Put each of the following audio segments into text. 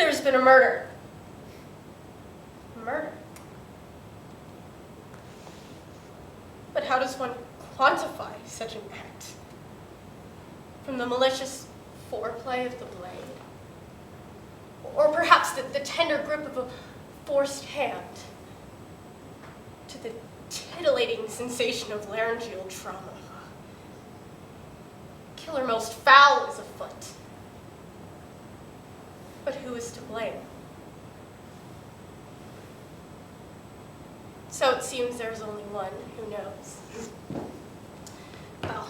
There's been a murder. Murder. But how does one quantify such an act? From the malicious foreplay of the blade? Or perhaps the tender grip of a forced hand? To the titillating sensation of laryngeal trauma? Killer most foul is afoot. But who is to blame? So it seems there's only one who knows. Well,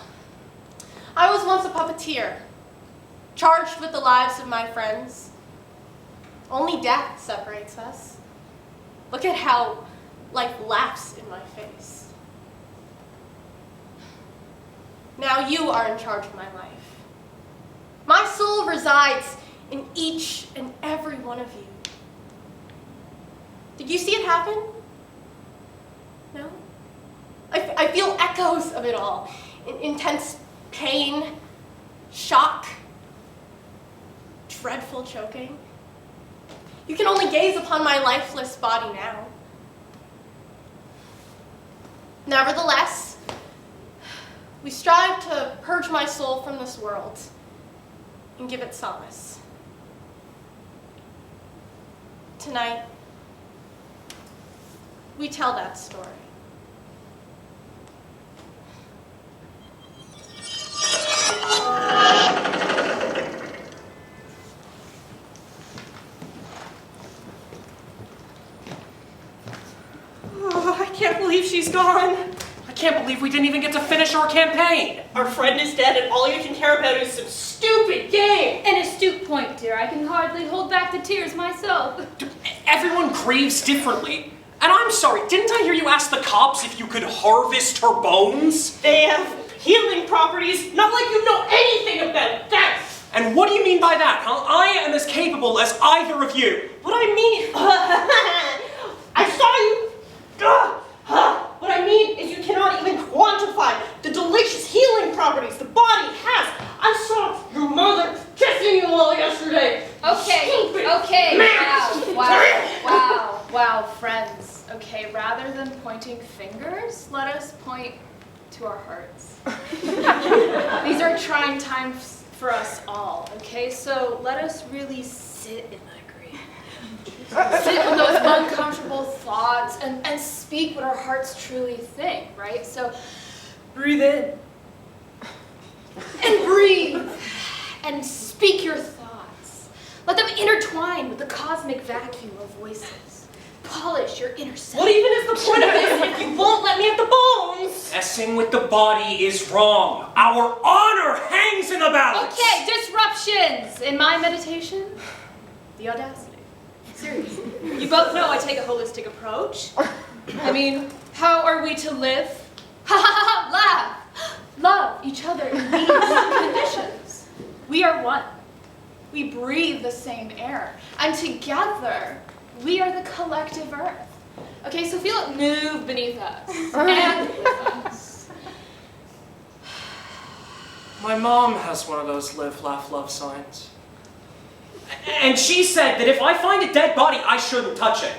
I was once a puppeteer, charged with the lives of my friends. Only death separates us. Look at how life laughs in my face. Now you are in charge of my life. My soul resides in each and every one of you. Did you see it happen? No? I feel echoes of it all. Intense pain, shock, dreadful choking. You can only gaze upon my lifeless body now. Nevertheless, we strive to purge my soul from this world and give it solace. Tonight, we tell that story. Oh, I can't believe she's gone. I can't believe we didn't even get to finish our campaign. Our friend is dead and all you can care about is some stupid game. An astute point, dear. I can hardly hold back the tears myself. Everyone grieves differently. And I'm sorry, didn't I hear you ask the cops if you could harvest her bones? They have healing properties, not like you know anything about that. And what do you mean by that, huh? I am as capable as either of you. What I mean, I saw you. What I mean is you cannot even quantify the delicious healing properties the body has. I saw your mother kissing you all yesterday. Okay, wow, friends. Okay, rather than pointing fingers, let us point to our hearts. These are trying times for us all, okay? So let us really sit in that grief. Sit with those uncomfortable thoughts and speak what our hearts truly think, right? So breathe in and breathe and speak your thoughts. Let them intertwine with the cosmic vacuum of voices. Polish your inner self. What even is the point of this if you won't let me have the bones? Messing with the body is wrong. Our honor hangs in the balance. Okay, disruptions. In my meditation, the audacity. Seriously. You both know I take a holistic approach. I mean, how are we to live? Ha ha ha, laugh. Love each other in these conditions. We are one. We breathe the same air. And together, we are the collective earth. Okay, so feel it move beneath us and with us. My mom has one of those live, laugh, love signs. And she said that if I find a dead body, I shouldn't touch it.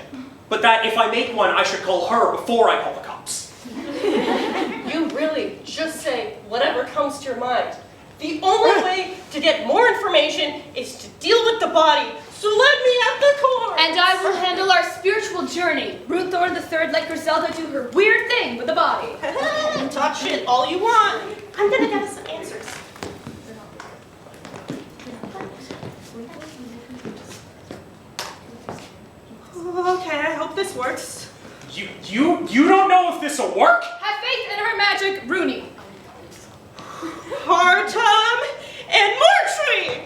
But that if I make one, I should call her before I call the cops. You really just say whatever comes to your mind. The only way to get more information is to deal with the body, so let me at the core. And I will handle our spiritual journey. Ruth Thorne III let Griselda do her weird thing with the body. Talk shit all you want. I'm gonna get us some answers. Okay, I hope this works. You don't know if this'll work? Have faith in her magic, Rooney. Partum and Martree!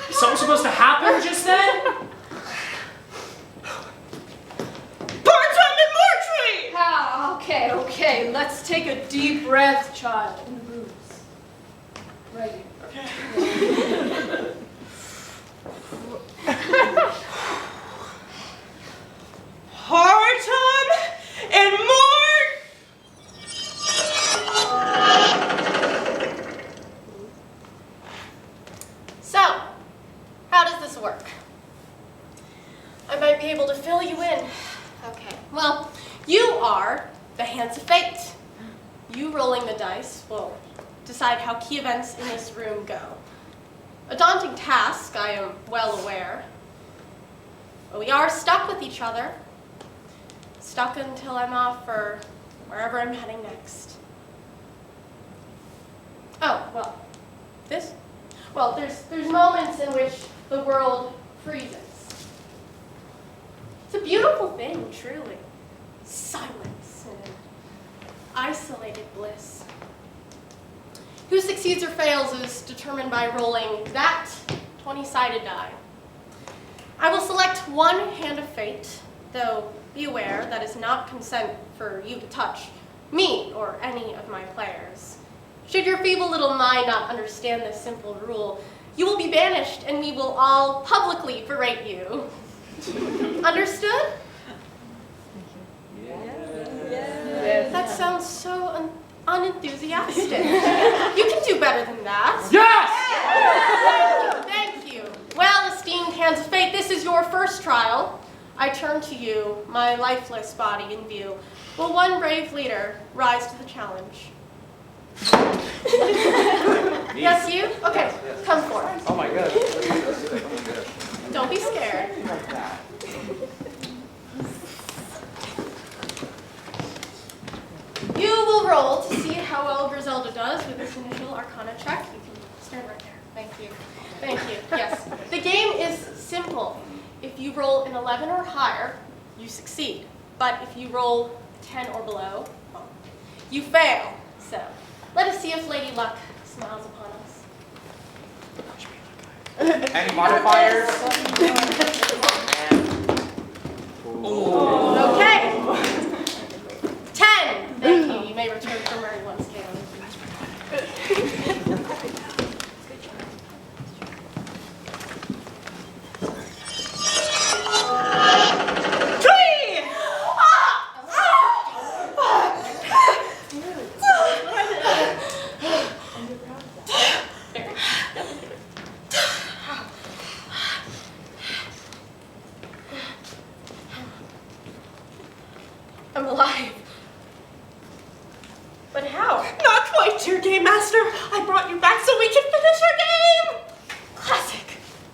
Is something supposed to happen just then? Partum and Martree! Ah, okay. Let's take a deep breath, child. In the rooms. Right here. Okay. Partum and So, how does this work? able to fill you in. Okay, well, you are the hands of fate. You rolling the dice will decide how key events in this room go. A daunting task, I am well aware. But we are stuck with each other. Stuck until I'm off for wherever I'm heading next. Oh, well, this? Well, there's moments in which the world freezes. It's a beautiful thing, truly. Silence and isolated bliss. Who succeeds or fails is determined by rolling that 20-sided die. I will select one hand of fate, though be aware that is not consent for you to touch me or any of my players. Should your feeble little mind not understand this simple rule, you will be banished and we will all publicly berate you. Understood? Yes. That sounds so unenthusiastic. You can do better than that. Yes! Thank you. Well, esteemed hands of fate, this is your first trial. I turn to you, my lifeless body in view. Will one brave leader rise to the challenge? Yes, you? Okay, come forward. Oh my god. Don't be scared. You will roll to see how well Griselda does with this initial Arcana check. You can stand right there. Thank you. Thank you. Yes. The game is simple. If you roll an 11 or higher, you succeed. But if you roll 10 or below, well, you fail. So, let us see if Lady Luck smiles upon us. Any modifiers? Okay. 10. Thank you. You may return for Murray once again. I'm alive. But how? Not quite, dear Game Master. I brought you back so we can finish our game. Classic.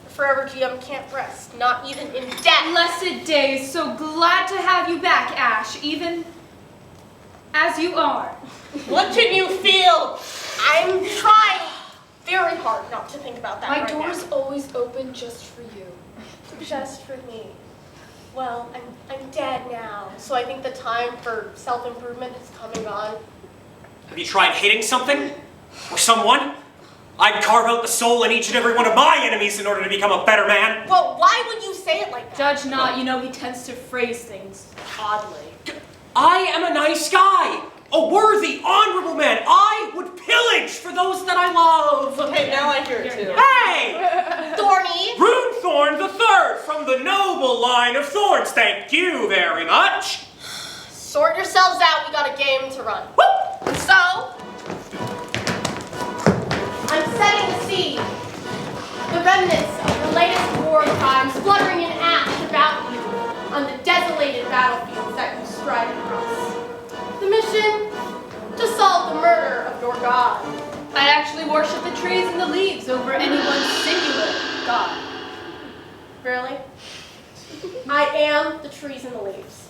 The forever GM can't rest, not even in death. Blessed days, so glad to have you back, Ash, even as you are. What can you feel? I'm trying very hard not to think about that My right door's always open just for you. now. Just for me. Well, I'm dead now, so I think the time for self-improvement has come and gone. Have you tried hitting something? Or someone? I'd carve out the soul in each and every one of my enemies in order to become a better man. Well, why would you say it like that? Judge not, you know he tends to phrase things oddly. I am a nice guy. A worthy, honorable man. I would pillage for those that I love. Okay, now I hear it too. Hey! Thorny. Runethorn the Third from the noble line of Thorns. Thank you very much. Sort yourselves out, we got a game to run. Woo! So, I'm setting the scene. The remnants of the latest war crimes fluttering in ash about you on the desolated battlefields that you stride across. The mission? To solve the murder of your god. I actually worship the trees and the leaves over any one singular god. Really? I am the trees and the leaves.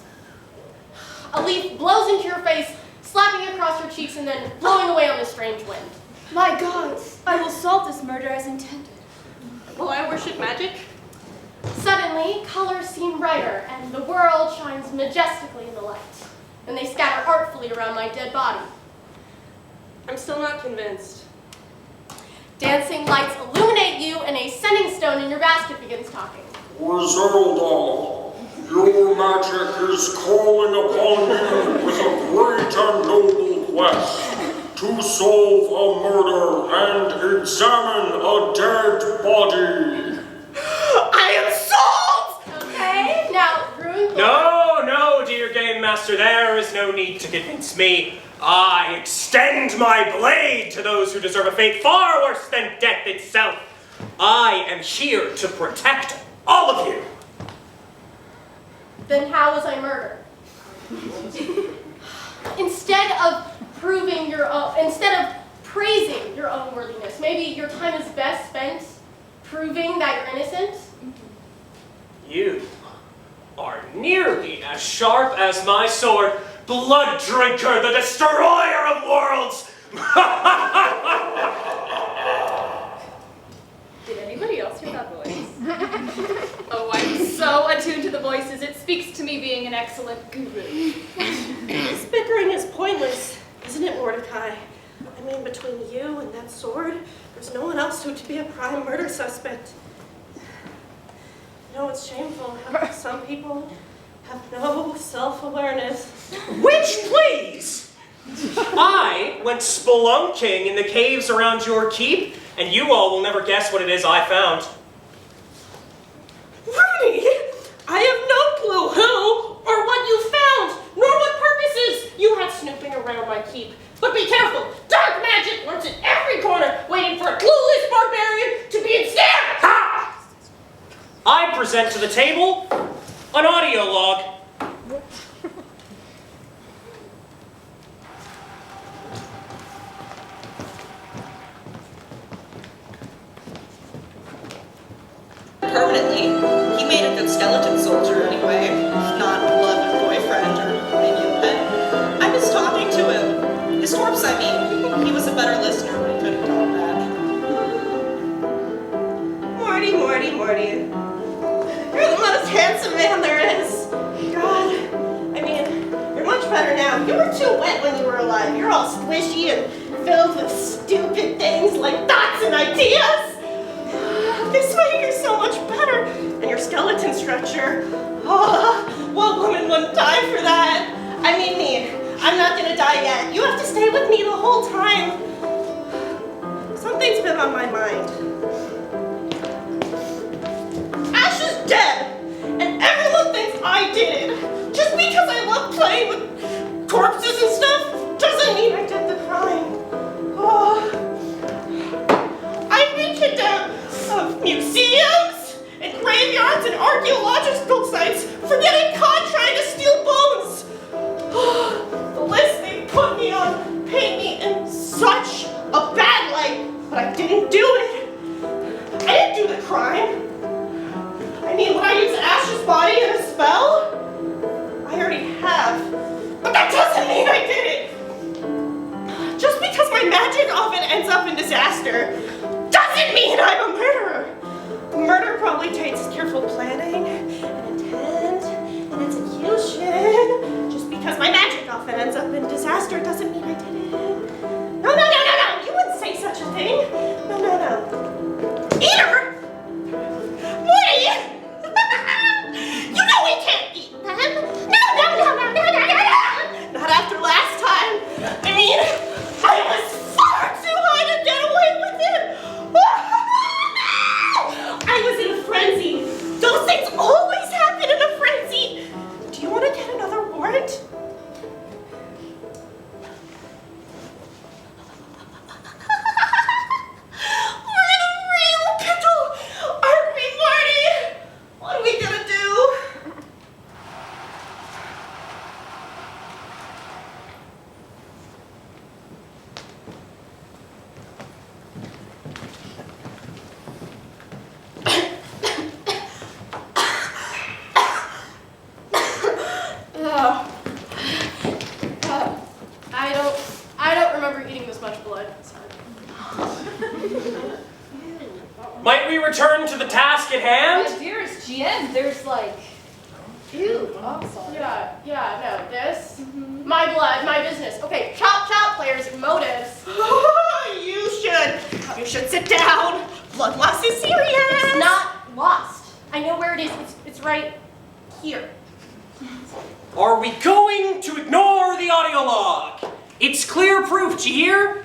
A leaf blows into your face, slapping across your cheeks and then blowing away on the strange wind. My gods, I will solve this murder as intended. Will I worship magic? Suddenly, colors seem brighter, and the world shines majestically in the light. And they scatter artfully around my dead body. I'm still not convinced. Dancing lights illuminate you, and a sending stone in your basket begins talking. Griselda, your magic is calling upon you with a great and noble quest to solve a murder and examine a dead body. I am sold! Okay, now, ruin. No, dear Game Master, there is no need to convince me. I extend my blade to those who deserve a fate far worse than death itself. I am here to protect all of you. Then how was I murdered? Instead of praising your own worthiness, maybe your time is best spent proving that you're innocent? You are nearly as sharp as my sword, Blood Drinker, the destroyer of worlds! Did anybody else hear that voice? Oh, I'm so attuned to the voices, it speaks to me being an excellent guru. This bickering is pointless, isn't it, Mordecai? I mean, between you and that sword, there's no one else who would be a prime murder suspect. You know, it's shameful how some people have no self-awareness. Which, please? I went spelunking in the caves around your keep, and you all will never guess what it is I found. Rudy! I have no clue who or what you found, nor what purposes you had snooping around my keep. But be careful! Dark magic lurks in every corner, waiting for a clueless barbarian to be ensnared! Ha! I present to the table an audio log. Permanently. He made a good skeleton soldier anyway, not a beloved boyfriend or maybe a pet. I miss talking to him. His corpse, I mean. He was a better listener when he couldn't talk back. Morty, Morty, Morty. You're the most handsome man there is. God, I mean, you're much better now. You were too wet when you were alive. You're all squishy and filled with stupid things like thoughts and ideas. This way you're so much better. And your skeleton structure. Oh, what woman wouldn't die for that? I mean me. I'm not gonna die yet. You have to stay with me the whole time. Something's been on my mind. Ash is dead, and everyone thinks I did it. Just because I love playing with corpses and stuff doesn't mean I did the crime. Oh. I've been kicked out of museums and graveyards and archaeological sites for getting caught trying to steal bones. The list they put me on paint me in such a bad light, but I didn't do it. I didn't do the crime. I mean, would I use Ash's body in a spell? I already have. But that doesn't mean I did it. Just because my magic often ends up in disaster doesn't mean I'm a murderer. Murder probably takes careful planning and intent and execution. Just because my magic often ends up in disaster doesn't mean I did it. No. You wouldn't say such a thing. No. Eater! Morty! You know we can't eat them. No. Not after last time. I mean, I was far too high to get away with it. I was in a frenzy. Those things always happen in a frenzy. Do you want to get another warrant? We're in a real pickle, aren't we, Marty? What are we gonna do? I don't remember eating this much blood. Sorry. Might we return to the task at hand? My dearest GM, there's like... Ew, oh, sorry. Yeah, no, this, my blood, my business. Okay, chop, players, motives. You should sit down. Blood loss is serious. It's not lost. I know where it is. It's right here. Are we going to ignore the audio log? It's clear proof, do you hear?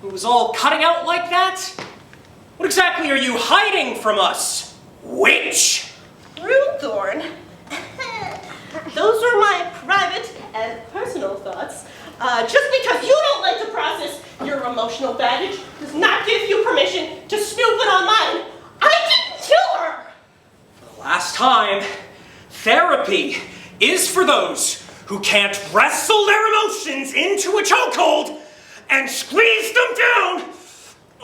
It was all cutting out like that? What exactly are you hiding from us, witch? Ruthorn. Those are my private and personal thoughts. Just because you don't like to process your emotional baggage does not give you permission to snoop it on mine. I didn't kill her! For the last time, therapy is for those who can't wrestle their emotions into a chokehold and squeeze them down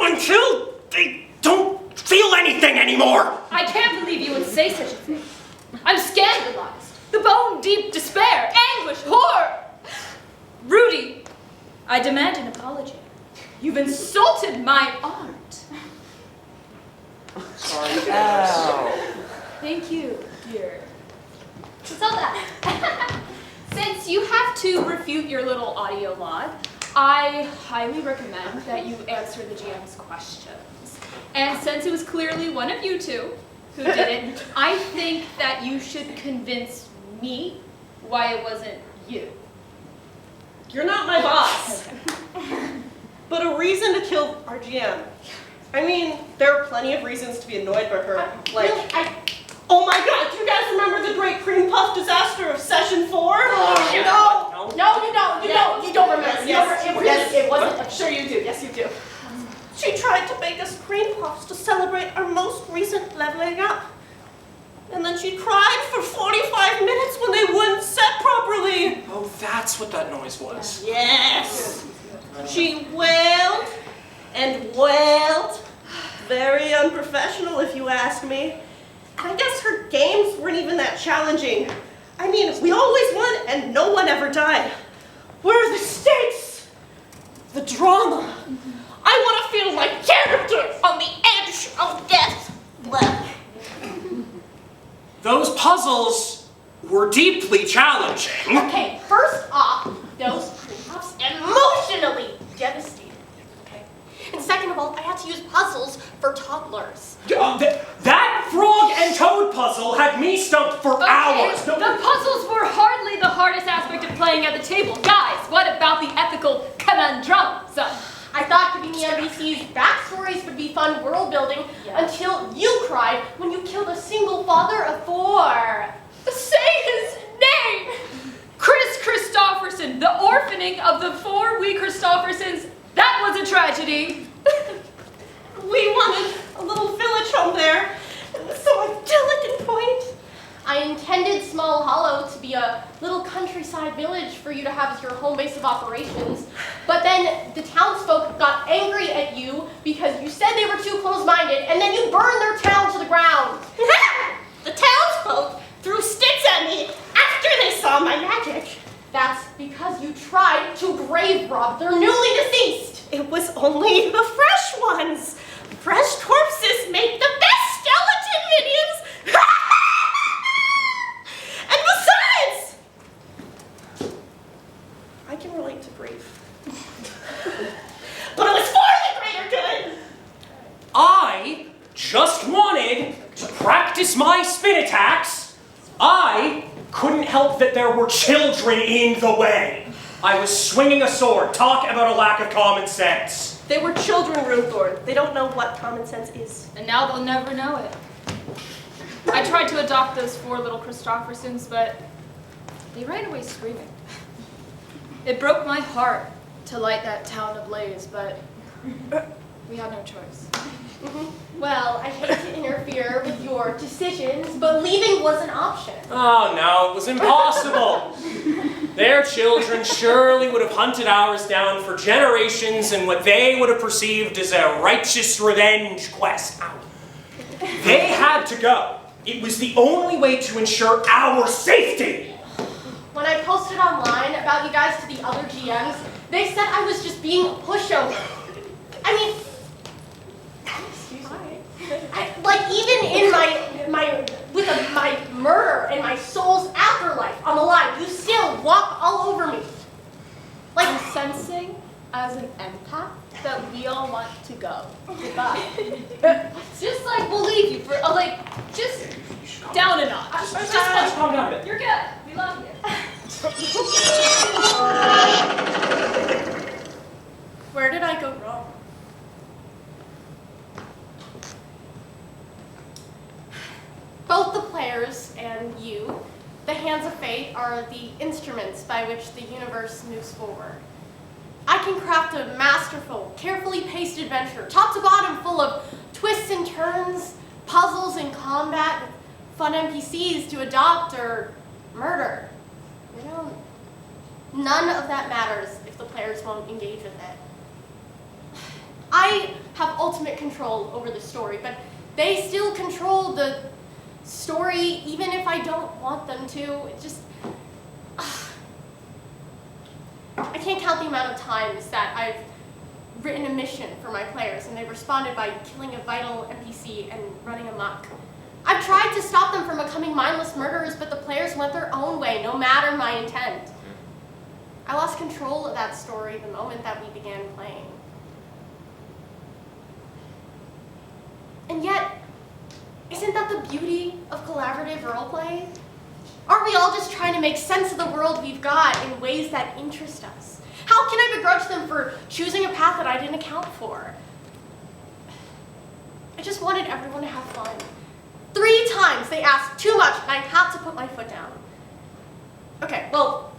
until they don't feel anything anymore. I can't believe you would say such a thing. I'm scandalized. The bone-deep despair, anguish, horror. Rudy, I demand an apology. You've insulted my art. Sorry. Ow. Thank you, dear. So that, since you have to refute your little audio log, I highly recommend that you answer the GM's questions. And since it was clearly one of you two who did it, I think that you should convince me why it wasn't you. You're not my boss. Okay. But a reason to kill our GM. I mean, there are plenty of reasons to be annoyed by her. Oh my god, do you guys remember the Great Cream Puff disaster of session 4? No, you don't remember. Yes, It wasn't. I'm sure you do. Yes, you do. She tried to make us cream puffs to celebrate our most recent leveling up. And then she cried for 45 minutes when they wouldn't set properly. Oh, that's what that noise was. Yes. She wailed and wailed. Very unprofessional, if you ask me. I guess her games weren't even that challenging. I mean, we always won and no one ever died. Where are the stakes? The drama. I want to feel my character on the edge of death. Well, Those puzzles were deeply challenging. Okay, first off, those cream puffs emotionally devastated. Okay. And second of all, I had to use puzzles for toddlers. That frog and toad puzzle had me stumped for hours. The puzzles were hardly the hardest aspect of playing at the table. Guys, what about the ethical conundrums? I thought giving the NPCs backstories would be fun world building until you cried when you killed a single father of 4. Say his name! Chris Christopherson, the orphaning of the 4 wee Christophersons. That was a tragedy. we wanted a little village home there. It was so idyllic and quaint. I intended Small Hollow to be a little countryside village for you to have as your home base of operations. But then the townsfolk got angry at you because you said they were too close-minded, and then you burned their town to the ground. The townsfolk threw sticks at me after they saw my magic. That's because you tried to grave rob their newly deceased. It was only the fresh ones. Fresh corpses make the best skeleton minions. And besides, I can relate to grief. But it was for the greater good. I just wanted to practice my spin attacks. I couldn't help that there were children in the way. I was swinging a sword. Talk about a lack of common sense. They were children, Runethorn. They don't know what common sense is. And now they'll never know it. I tried to adopt those 4 little Christophersons, but they ran away screaming. It broke my heart to light that town ablaze, but we had no choice. Well, I hate to interfere with your decisions, but leaving was an option. Oh no, it was impossible. Their children surely would have hunted ours down for generations in what they would have perceived as a righteous revenge quest. They had to go. It was the only way to ensure our safety. When I posted online about you guys to the other GMs, they said I was just being a pushover. I mean, excuse me. Even in my murder and my soul's afterlife on the line, you still walk all over me. I'm sensing, as an empath, that we all want to go. Goodbye. Just we'll leave you for, just down a notch. Just calm down a bit. You're good. We love you. Where did I go wrong? Both the players and you, the hands of fate, are the instruments by which the universe moves forward. I can craft a masterful, carefully paced adventure, top to bottom, full of twists and turns, puzzles and combat, with fun NPCs to adopt or murder. You know, none of that matters if the players won't engage with it. I have ultimate control over the story, but they still control the story even if I don't want them to. It just... I can't count the amount of times that I've written a mission for my players and they responded by killing a vital NPC and running amok. I've tried to stop them from becoming mindless murderers, but the players went their own way, no matter my intent. I lost control of that story the moment that we began playing. And yet, isn't that the beauty of collaborative roleplay? Aren't we all just trying to make sense of the world we've got in ways that interest us? How can I begrudge them for choosing a path that I didn't account for? I just wanted everyone to have fun. 3 times they asked too much and I had to put my foot down. Okay, well,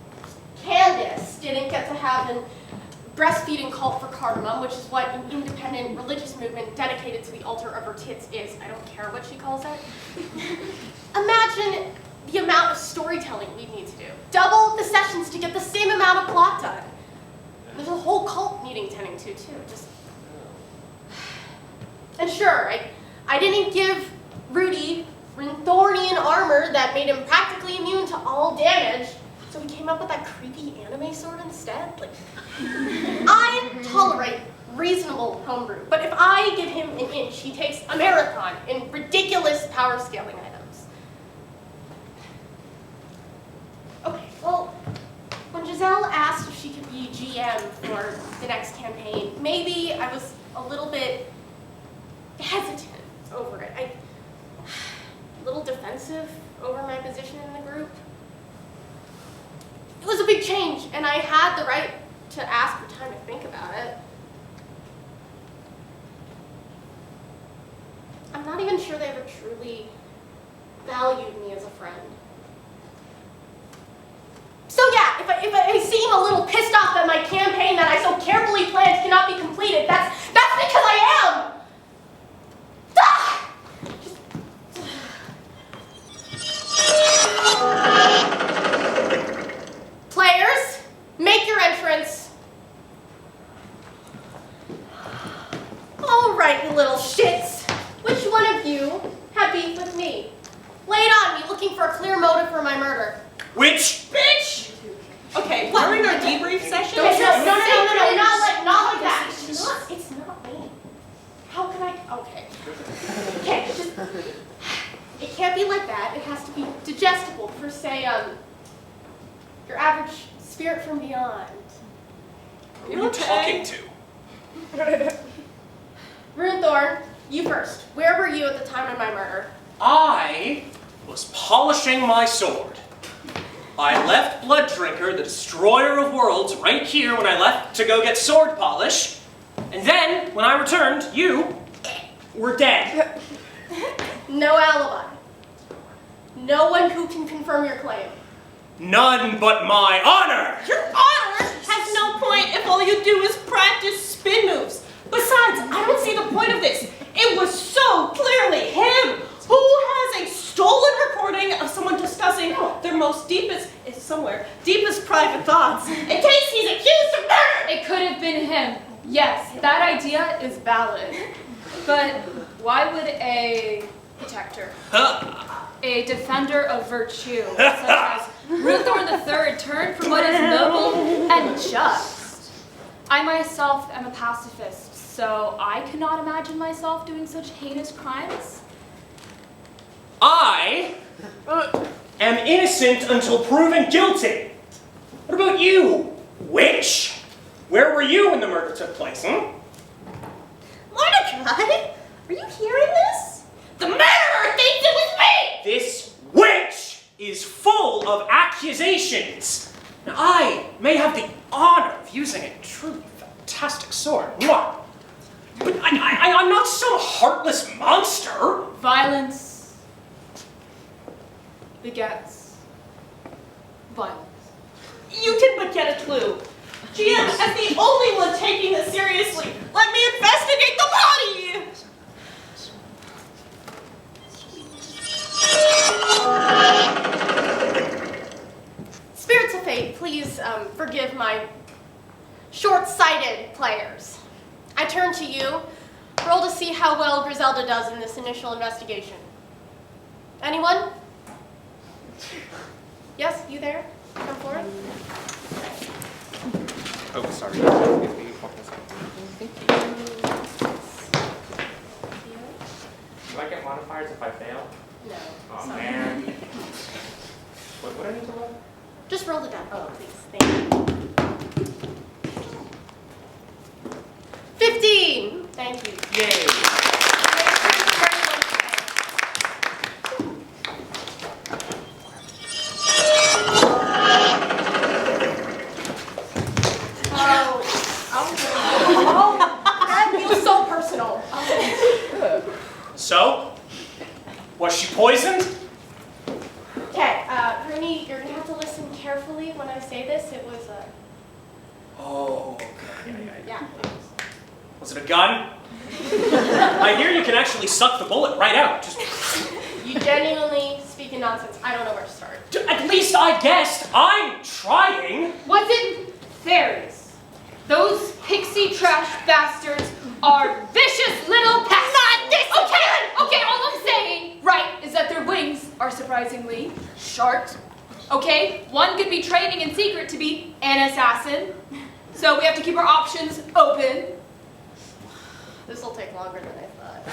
Candace didn't get to have an breastfeeding cult for cardamom, which is what an independent religious movement dedicated to the altar of her tits is. I don't care what she calls it. Imagine the amount of storytelling we need to do. Double the sessions to get the same amount of plot done. There's a whole cult needing tending to, too. And sure, I didn't give Rudy Rinthornian armor that made him practically immune to all damage, so we came up with that creepy anime sword instead. Like, I tolerate reasonable homebrew, but if I give him an inch, he takes a marathon in ridiculous power scaling items. Okay, well, when Giselle asked if she could be GM for the next campaign, maybe I was a little bit hesitant over it. A little defensive over my position in the group. It was a big change, and I had the right to ask for time to think about it. I'm not even sure they ever truly valued me as a friend. So yeah, if I seem a little pissed off that my campaign that I so carefully planned cannot be completed, that's because I am! Players, make your entrance. All right, you little shits. Which one of you had beef with me? Lay it on me, looking for a clear motive for my murder. Which? Bitch! Okay, during our debrief session... No, not like that. It's not me. How can I... Okay. Okay, just... It can't be like that. It has to be digestible for, say, your average spirit from beyond. Who are you talking to? Runethorn, you first. Where were you at the time of my murder? I was polishing my sword. I left Blooddrinker, the destroyer of worlds, right here when I left to go get sword polish. And then, when I returned, you were dead. No alibi. No one who can confirm your claim. None but my honor! Your honor has no point if all you do is practice spin moves. Besides, I don't see the point of this. It was so clearly him who has a stolen recording of someone discussing their most deepest private thoughts in case he's accused of murder. It could have been him. Yes, that idea is valid. But why would a protector, a defender of virtue, such as Runethorn III, turn from what is noble and just? I myself am a pacifist, so I cannot imagine myself doing such heinous crimes. I am innocent until proven guilty. What about you, witch? Where were you when the murder took place, Mordecai, are you hearing this? The murderer thinks it was me! This witch is full of accusations. Now, I may have the honor of using a truly fantastic sword. Mwah. But I'm not some heartless monster. Violence begets violence. You can but get a clue. GM, as the only one taking this seriously, let me investigate the body! undecided players. I turn to you. Roll to see how well Griselda does in this initial investigation. Anyone? Yes, you there? Come forward. Oh, sorry. Do I get modifiers if I fail? No. Oh, sorry. man. What do I need to roll? Just roll the die, please. Thank you. 15! Thank you. Yay. That feels so personal. So? Was she poisoned? Okay, Rooney, you're gonna have to listen carefully when I say this. It was a... Oh, okay. Yeah. Was it a gun? I hear you can actually suck the bullet right out. Just... You genuinely speak in nonsense. I don't know where to start. At least I guessed. I'm trying. Was it fairies? Those pixie trash bastards are vicious little pests. Not this Okay, all I'm saying, right, is that their wings are surprisingly short. Okay, one could be training in secret to be an assassin. So we have to keep our options open. This will take longer than I thought.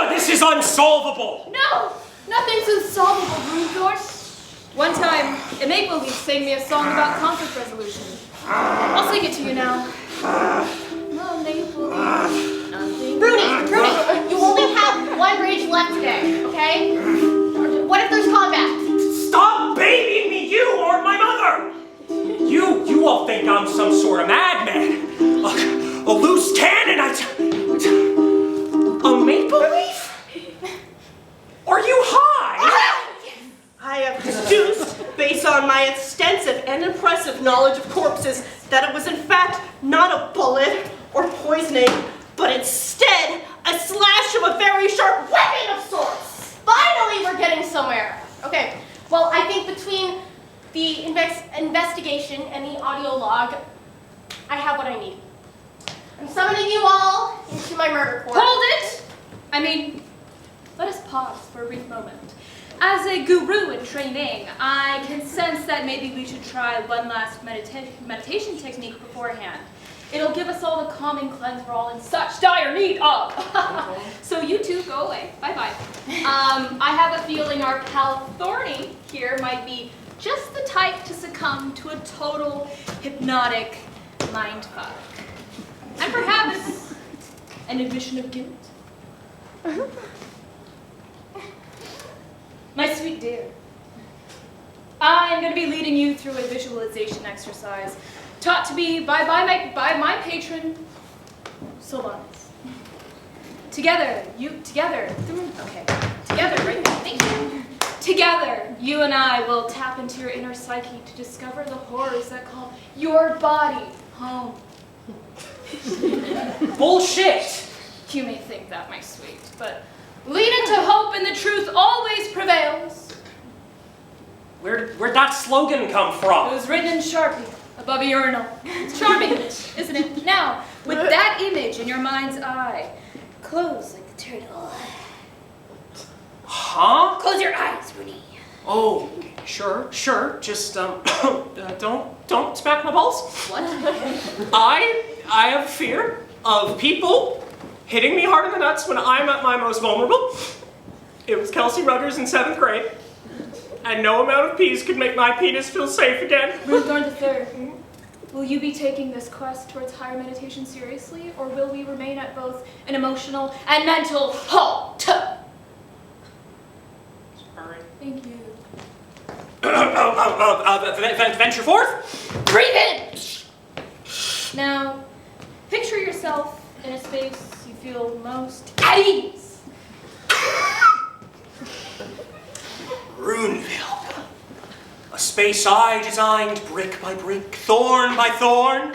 This is unsolvable. No, nothing's unsolvable, Ruthor. One time, a make-believe sang me a song about conflict resolution. I'll sing it to you now. No make-believe, nothing. Rudy, you only have one rage left today, okay? What if there's combat? Stop babying me, you or my mother. You all think I'm some sort of madman. A loose cannon. A make-believe? Are you high? I have deduced, based on my extensive and impressive knowledge of corpses, that it was in fact not a bullet or poisoning, but instead a slash of a very sharp weapon of sorts. Finally, we're getting somewhere. Okay, well, I think between the investigation and the audio log, I have what I need. I'm summoning you all into my murder court. Hold it! I mean, let us pause for a brief moment. As a guru in training, I can sense that maybe we should try one last meditation technique beforehand. It'll give us all the calming cleanse we're all in such dire need of. So you two go away. Bye-bye. I have a feeling our pal Thorny here might be just the type to succumb to a total hypnotic mind fuck. And perhaps an admission of guilt. My sweet dear, I'm going to be leading you through a visualization exercise taught to me by my patron, Sylvanus. Together, right now, thank you. Together, you and I will tap into your inner psyche to discover the horrors that call your body home. Bullshit. You may think that, my sweet, but lean into hope and the truth always prevails. Where'd that slogan come It from? was written in Sharpie above a urinal. It's charming, isn't it? Now, with that image in your mind's eye, close like the turtle. Huh? Close your eyes, Rooney. Oh, sure. Just don't smack my balls. What? I have fear of people hitting me hard in the nuts when I'm at my most vulnerable. It was Kelsey Rudders in 7th grade, and no amount of peas could make my penis feel safe again. Ruthorn III, will you be taking this quest towards higher meditation seriously, or will we remain at both an emotional and mental halt? Sorry. Thank you. Venture forth? Breathe in! Now, picture yourself in a space you feel most at ease. Granville. A space I designed brick by brick, thorn by thorn.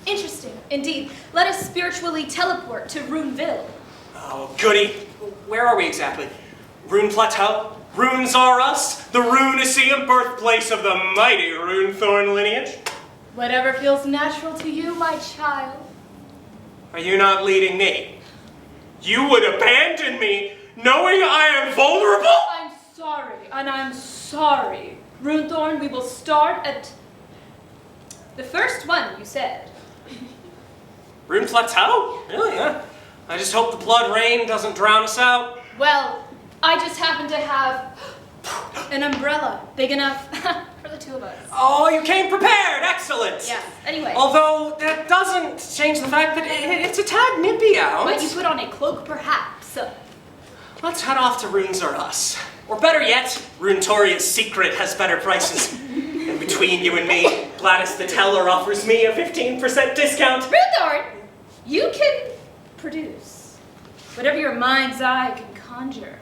Interesting, indeed. Let us spiritually teleport to Runeville. Oh, goody. Where are we exactly? Rune Plateau? Runes are us, the Runeseum, birthplace of the mighty Runethorn lineage. Whatever feels natural to you, my child. Are you not leading me? You would abandon me knowing I am vulnerable? I'm sorry, and I'm sorry. Runethorn, we will start at the first one you said. Rune Plateau? Really, yeah. I just hope the blood rain doesn't drown us out. Well, I just happen to have an umbrella big enough for the two of us. Oh, you came prepared. Excellent. Yeah, anyway. Although that doesn't change the fact that it's a tad nippy out. But you put on a cloak, perhaps. Let's head off to Runes or Us. Or better yet, Runetoria's Secret has better prices. And between you and me, Gladys the Teller offers me a 15% discount. Runethorn, you can produce whatever your mind's eye can conjure.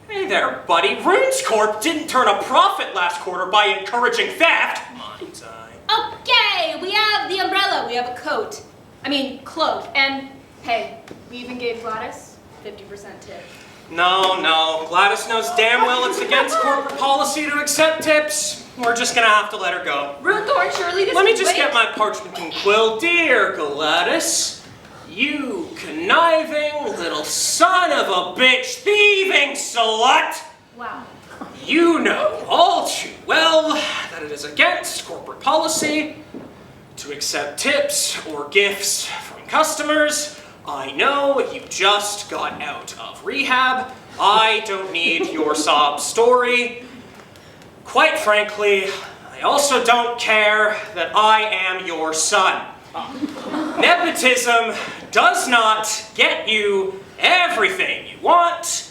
Hey there, buddy. Runes Corp didn't turn a profit last quarter by encouraging theft. Mind's eye. Okay, we have the umbrella, we have a coat. I mean, cloak. And hey, we even gave Gladys 50% tip. No. Gladys knows damn well it's against corporate policy to accept tips. We're just gonna have to let her go. Runethorn, surely this Let me can just wait. get my parchment and quill. Dear Gladys, you conniving little son of a bitch, thieving slut! Wow. You know all too well that it is against corporate policy to accept tips or gifts from customers. I know you just got out of rehab. I don't need your sob story. Quite frankly, I also don't care that I am your son. Nepotism does not get you everything you want.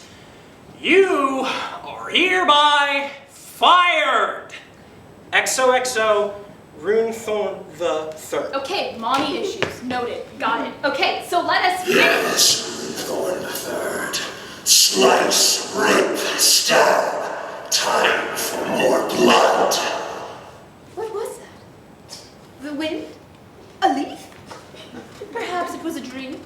You are hereby fired. XOXO, Runethorn the Third. Okay, mommy issues. Noted. Got it. Okay, so let us finish. Thorn the Third. Slice, rip, stab. Time for more blood. What was that? The wind? A leaf? Perhaps it was a dream.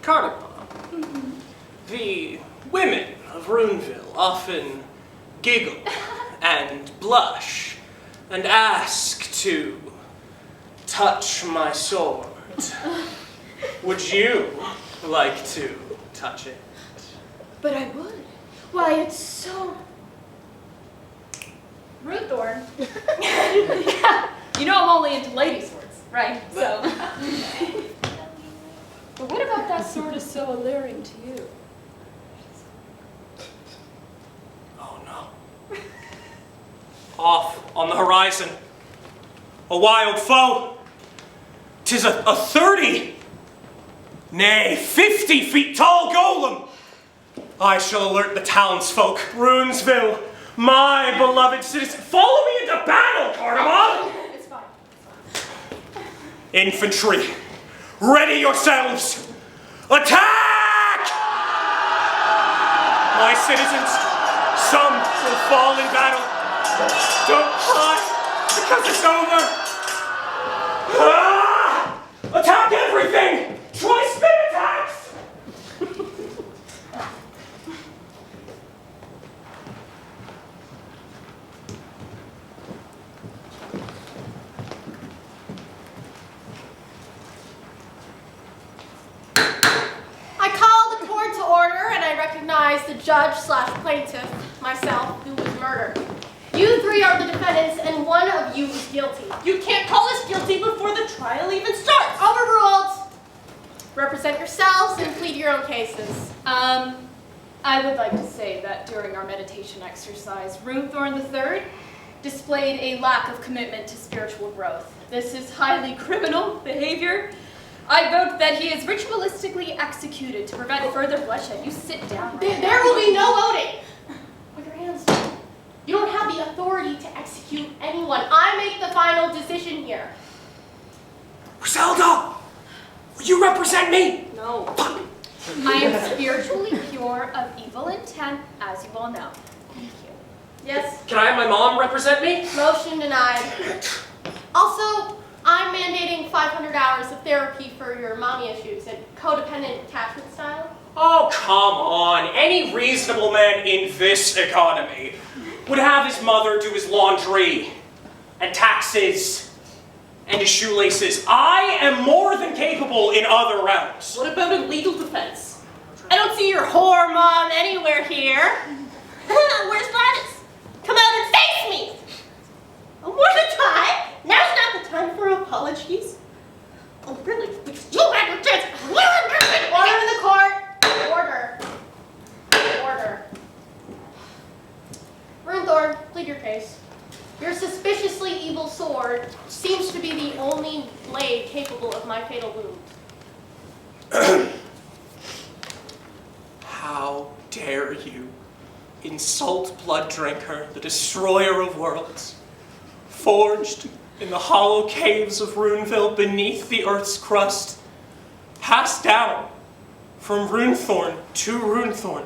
Cardamom. The women of Runeville often giggle and blush and ask to touch my sword. Would you like to touch it? But I would. Why, it's so... Runethorn. You know I'm only into lady swords, right? So... But what about that sword is so alluring to you? Oh no. Off on the horizon. A wild foe. 'Tis a 30, nay 50 feet tall golem. I shall alert the townsfolk, Runesville, my beloved citizen. Follow me into battle, Cardamom! It's fine. Infantry, ready yourselves! Attack! My citizens, some will fall in battle. Don't cry, because it's over. Ah! Attack everything! Try spin attacks! I call the court to order, and I recognize the judge/plaintiff, myself, who was murdered. You three are the defendants, and one of you is guilty. You can't call us guilty before the trial even starts. Overruled. Represent yourselves and plead your own cases. I would like to say that during our meditation exercise, Runethorn III displayed a lack of commitment to spiritual growth. This is highly criminal behavior. I vote that he is ritualistically executed to prevent further bloodshed. You sit down. There will be no voting. With your hands down. You don't have the authority to execute anyone. I make the final decision here. Griselda! Will you represent me? No. I am spiritually pure of evil intent, as you all know. Thank you. Yes? Can I have my mom represent me? Motion denied. Also, I'm mandating 500 hours of therapy for your mommy issues and codependent attachment style. Oh, come on. Any reasonable man in this economy would have his mother do his laundry. and taxes and his shoelaces. I am more than capable in other realms. What about a legal defense? I don't see your whore mom anywhere here. Where's Gladys? Come out and face me! One more time. Now's not the time for apologies. Oh, really? You had your chance. Order in the court. Order. Order. Runethorn, plead your case. Your suspiciously evil sword seems to be the only blade capable of my fatal wound. How dare you insult Blood Drinker, the destroyer of worlds, forged in the hollow caves of Runeville beneath the earth's crust, passed down from Runethorn to Runethorn.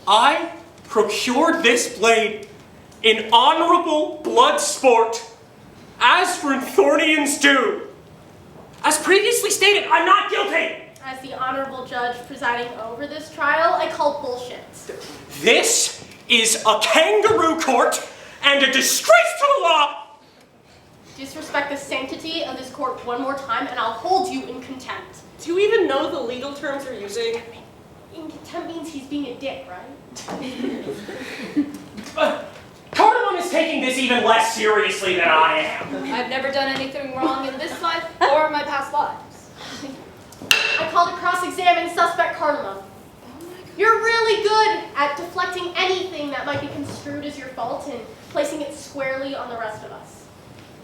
I procured this blade in honorable blood sport, as Runethornians do. As previously stated, I'm not guilty. As the honorable judge presiding over this trial, I call bullshit. This is a kangaroo court and a disgrace to the law. Disrespect the sanctity of this court one more time, and I'll hold you in contempt. Do you even know the legal terms you're using? In contempt means he's being a dick, right? Cardamom is taking this even less seriously than I am. I've never done anything wrong in this life or my past lives. I call to cross-examine suspect Cardamom. You're really good at deflecting anything that might be construed as your fault and placing it squarely on the rest of us.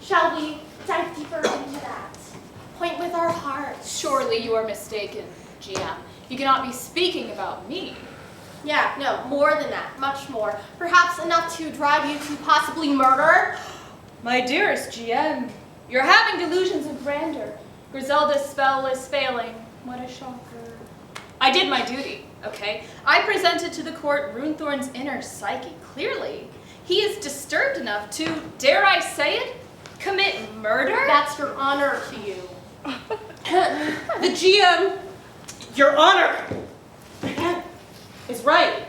Shall we dive deeper into that? Point with our hearts. Surely you are mistaken, GM. You cannot be speaking about me. Yeah, no, more than that, much more. Perhaps enough to drive you to possibly murder. My dearest GM, you're having delusions of grandeur. Griselda's spell is failing. What a shocker. I did my duty, okay? I presented to the court Runethorn's inner psyche clearly. He is disturbed enough to, dare I say it, commit murder? That's your honor to you. The GM, Your Honor, is right.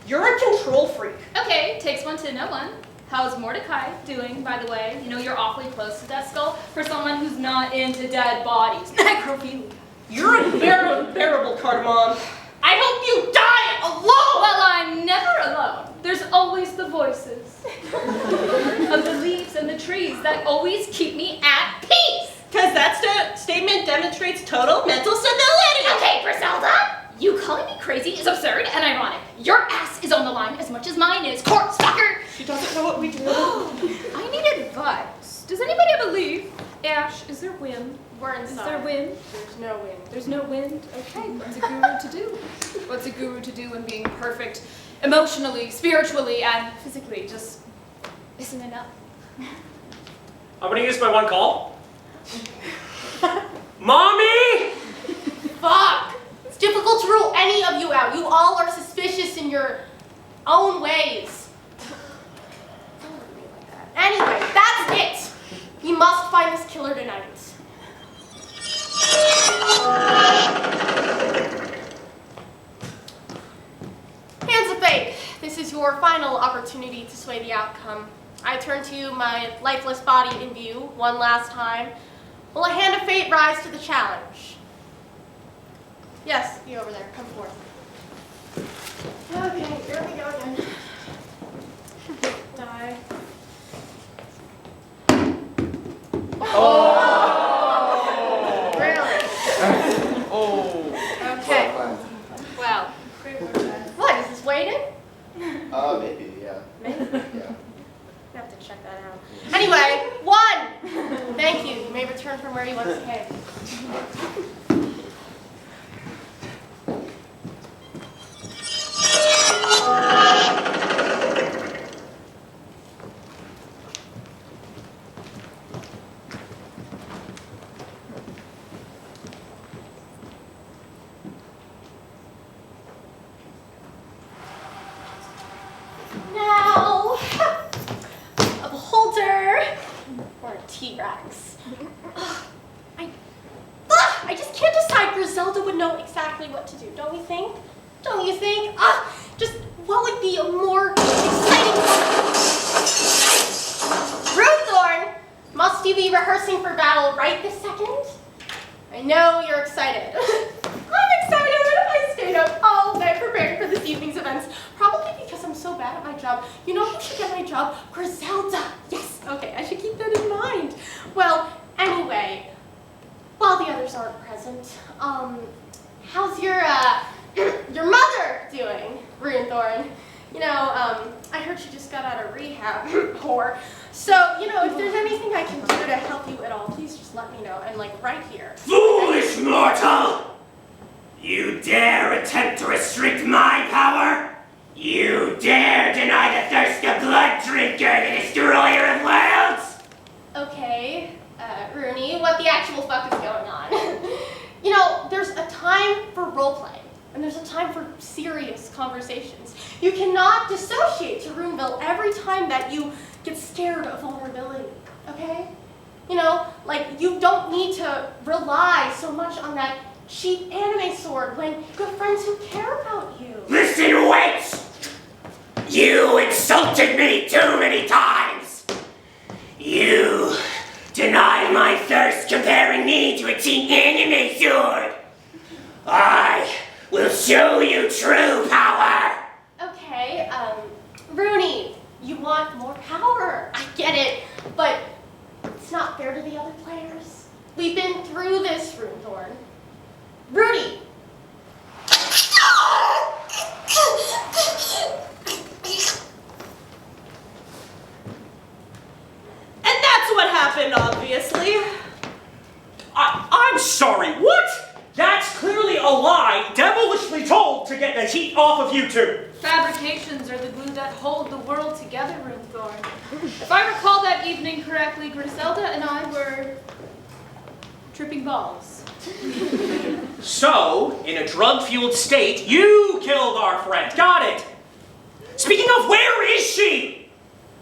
You're a control freak. Okay, takes one to know one. How's Mordecai doing, by the way? You know, you're awfully close to Death Skull for someone who's not into dead bodies. Necrophilia. You're unbearable, Cardamom. I hope you die alone! Well, I'm never alone. There's always the voices of the leaves and the trees that always keep me at peace. Because that statement demonstrates total mental stability. Okay, Griselda, you calling me crazy is absurd and ironic. Your ass is on the line as much as mine is, corpse fucker. She doesn't know what we do. I need advice. Does anybody ever leave? Ash, is there wind? We're inside. Is there wind? There's no wind. There's no wind? Okay, what's a guru to do? What's a guru to do when being perfect emotionally, spiritually, and physically just isn't enough? I'm gonna use my one call. Mommy! Fuck! It's difficult to rule any of you out. You all are suspicious in your own ways. Don't look at me like that. Anyway, that's it. We must find this killer tonight. Hands of fate. This is your final opportunity to sway the outcome. I turn to you, my lifeless body in view, one last time. Will a hand of fate rise to the challenge? Yes, you over there. Come forth. Okay, here we go again. Die. Oh! Really? Oh. Okay. Wow. What, is this weighted? Maybe, yeah. Maybe. Yeah. I have to check that out. Anyway, 1! Thank you. You may return from where you once came. Now, a beholder or a T-Rex. I just can't decide. Griselda would know exactly what to do, don't you think? Don't you think? Just what would be a more exciting? Ruth! must you be rehearsing for battle right this second? I know you're excited. I'm excited! I stayed up all night preparing for this evening's events, probably because I'm so bad at my job. You know who should get my job? Griselda! Yes, okay, I should keep that in mind. Well, anyway, while the others aren't present, how's your mother doing, Runethorn? You know, I heard she just got out of rehab, whore. So, you know, if there's anything I can do to help you at all, please just let me know. And, like, right here. Foolish mortal! You dare attempt to restrict my power? You dare deny the thirst of blood drinker, the destroyer of worlds? Okay, Rooney, what the actual fuck is going on? You know, there's a time for roleplay, and there's a time for serious conversations. You cannot dissociate to Granville every time that you get scared of vulnerability, okay? You know, like, you don't need to rely so much on that cheap anime sword when you have friends who care about you. Listen, witch! You insulted me too many times! You denied my thirst comparing me to a cheap anime sword! I will show you true power! Okay, Rooney, you want more power. I get it, but it's not fair to the other players. We've been through this, Runethorn. Rooney! And that's what happened, obviously. I'm sorry, what? That's clearly a lie, devilishly told to get the heat off of you two. Fabrications are the glue that hold the world together, Runethorn. If I recall that evening correctly, Griselda and I were tripping balls. So, in a drug-fueled state, you killed our friend. Got it. Speaking of, where is she?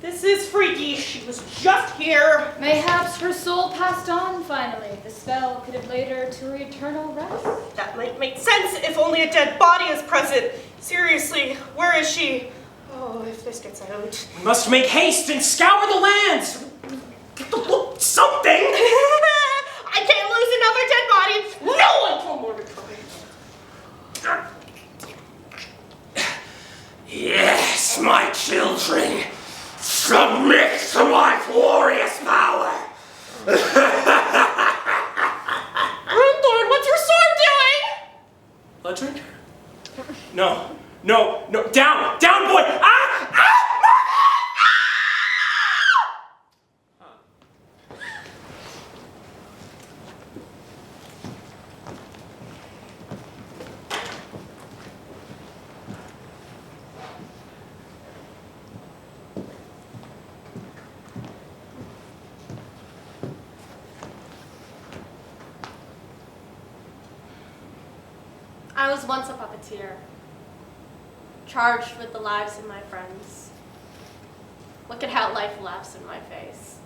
This is freaky. She was just here. Mayhaps her soul passed on finally. The spell could have laid her to her eternal rest. That might make sense if only a dead body is present. Seriously, where is she? Oh, if this gets out. We must make haste and scour the lands. Something. I can't lose another dead body. No one told Mordecai. Yes, my children. Submit to my glorious power! Runethorn, what's your sword doing? Blood drinker? No. Down, boy! Ah! I was once a puppeteer, charged with the lives of my friends. Look at how life laughs in my face.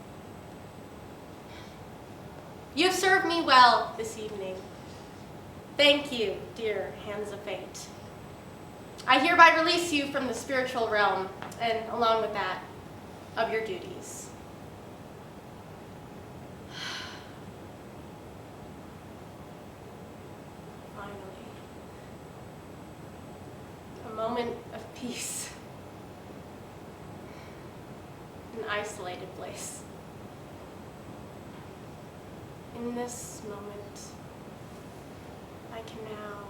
You have served me well this evening. Thank you, dear hands of fate. I hereby release you from the spiritual realm, and along with that, of your duties. A moment of peace. An isolated place. In this moment, I can now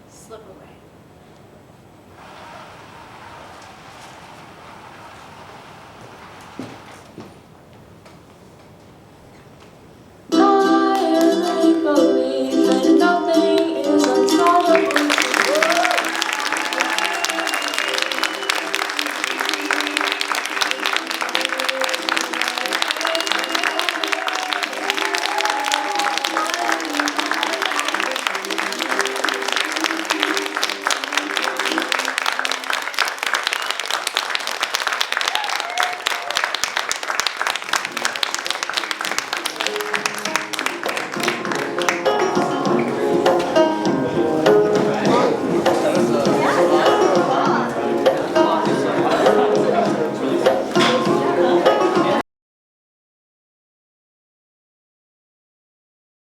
slip away.